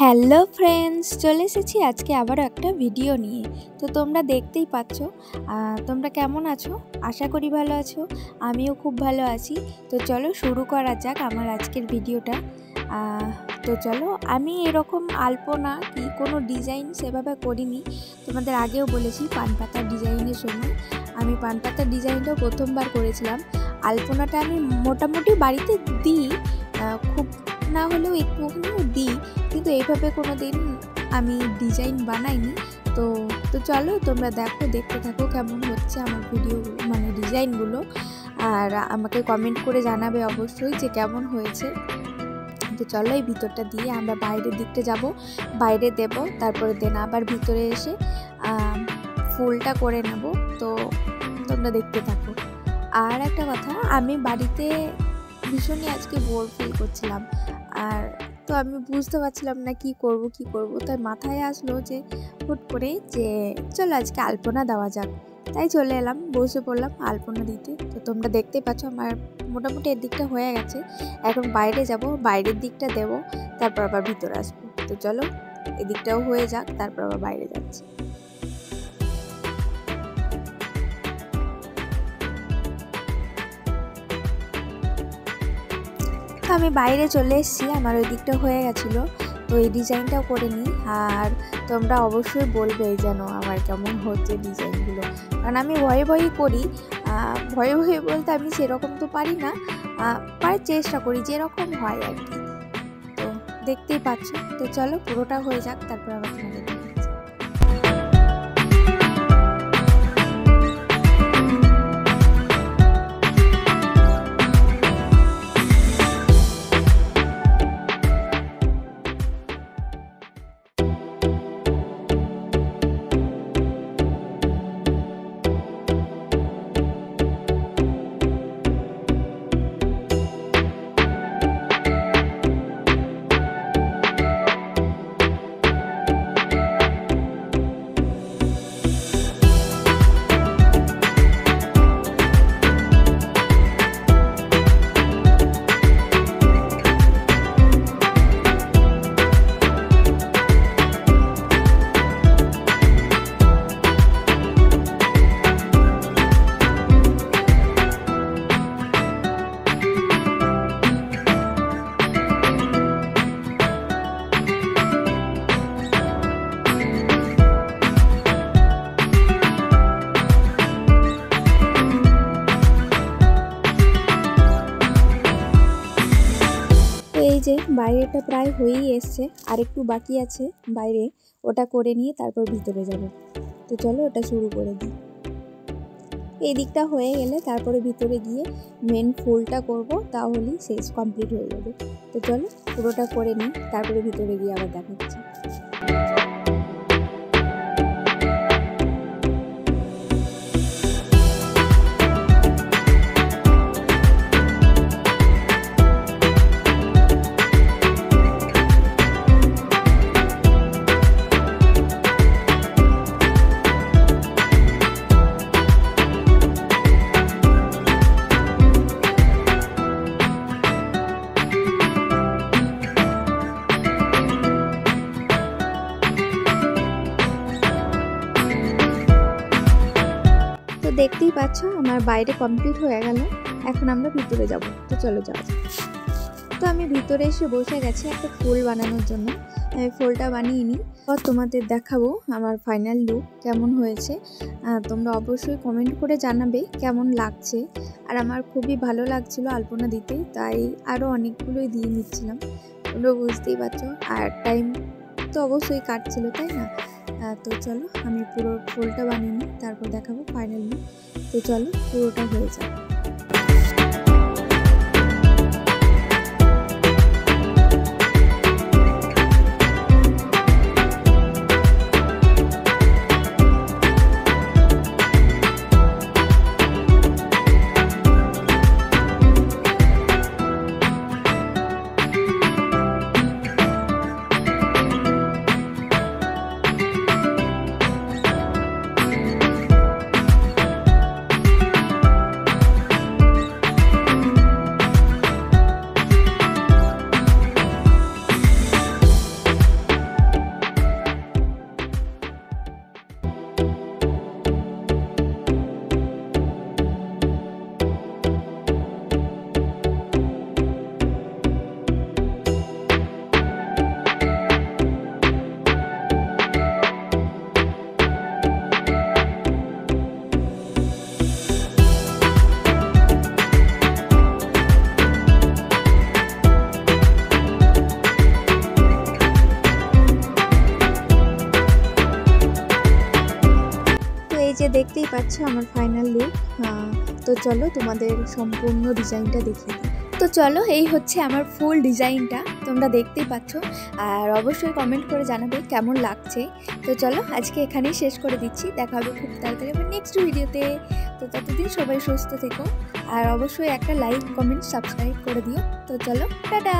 Hello friends, চলে এসেছি আজকে আবারও একটা ভিডিও নিয়ে। তো তোমরা দেখতেই পাচ্ছ, তোমরা কেমন আছো? আশা করি ভালো আছো। আমিও খুব ভালো আছি। তো চলো শুরু করা যাক আমার আজকের ভিডিওটা। তো চলো, আমি এরকম আলপনা কি কোনো ডিজাইন সেভাবে করিনি। তোমাদের আগেও বলেছি পানপাতার ডিজাইনের সময় আমি পানপাতার ডিজাইনটাও প্রথমবার করেছিলাম। আলপনাটা আমি মোটামুটি বাড়িতে দিই, খুব না হলেও একটুখানিও দিই, কিন্তু এইভাবে কোনো দিন আমি ডিজাইন বানাইনি। তো চলো তোমরা দেখতে থাকো কেমন হচ্ছে আমার ভিডিওগুলো, মানে ডিজাইনগুলো, আর আমাকে কমেন্ট করে জানাবে অবশ্যই যে কেমন হয়েছে। তো চলো এই ভিতরটা দিয়ে আমরা বাইরের দিকটা যাব, বাইরে দেব, তারপরে দেন আবার ভিতরে এসে ফুলটা করে নেব। তো তোমরা দেখতে থাকো। আর একটা কথা, আমি বাড়িতে ভীষণই আজকে বোর ফিল করছিলাম, আর তো আমি বুঝতে পারছিলাম না কি করব। তাই মাথায় আসলো যে হুট করে যে চলো আজকে আলপনা দেওয়া যাক। তাই চলে এলাম, বসে পড়লাম আলপনা দিতে। তো তোমরা দেখতেই পাচ্ছ আমার মোটামুটি এর দিকটা হয়ে গেছে। এখন বাইরে যাব, বাইরের দিকটা দেব, তারপর আবার ভিতরে আসবো। তো চলো এদিকটাও হয়ে যাক, তারপর আবার বাইরে যাচ্ছি। আমি বাইরে চলে এসেছি, আমার ওই দিকটা হয়ে গেছিলো। তো এই ডিজাইনটাও করে নিই, আর তোমরা অবশ্যই বলবে যেন আমার কেমন হচ্ছে ডিজাইনগুলো, কারণ আমি ভয়ে করি। ভয়ে বলতে আমি সেরকম তো পারি না, পারার চেষ্টা করি যেরকম হয় আর কি। তো দেখতেই পাচ্ছ। তো চলো পুরোটা হয়ে যাক, তারপর আবার তোমাদের এই যে বাইরেটা প্রায় হয়েই এসছে, আর একটু বাকি আছে বাইরে, ওটা করে নিয়ে তারপর ভিতরে যাব। তো চলো ওটা শুরু করে দিই। এই দিকটা হয়ে গেলে তারপরে ভিতরে গিয়ে মেন ফুলটা করব, তাহলেই শেষ কমপ্লিট হয়ে যাবে। তো চলো পুরোটা করে নিই, তারপরে ভিতরে গিয়ে আবার দেখাচ্ছি। দেখতেই পাচ্ছ আমার বাইরে কমপ্লিট হয়ে গেল, এখন আমরা ভিতরে যাব। তো চলো যাওয়া যাক। তো আমি ভিতরে এসে বসে গেছি একটা ফুল বানানোর জন্য। আমি ফুলটা বানিয়ে নিই, আর তোমাদের দেখাবো আমার ফাইনাল লুক কেমন হয়েছে। তোমরা অবশ্যই কমেন্ট করে জানাবে কেমন লাগছে। আর আমার খুবই ভালো লাগছিল আলপনা দিতে, তাই আরও অনেকগুলোই দিয়ে নিচ্ছিলাম। তোমরা বুঝতেই পারছো, আর টাইম তো অবশ্যই কাটছিল, তাই না? তো চলো আমি পুরো ফুলটা বানিয়ে নিই, তারপর দেখাবো ফাইনাল লুক। তো চলো পুরোটা হয়ে যাক। দেখতেই পাচ্ছ আমার ফাইনাল লুক। তো চলো তোমাদের সম্পূর্ণ ডিজাইনটা দেখিয়ে দিই। তো চলো, এই হচ্ছে আমার ফুল ডিজাইনটা, তোমরা দেখতেই পাচ্ছ। আর অবশ্যই কমেন্ট করে জানাবে কেমন লাগছে। তো চলো, আজকে এখানেই শেষ করে দিচ্ছি। দেখা হবে খুব তাড়াতাড়ি আবার নেক্সট ভিডিওতে। তো ততদিন সবাই সুস্থ থেকো, আর অবশ্যই একটা লাইক, কমেন্ট, সাবস্ক্রাইব করে দিও। তো চলো, টাটা।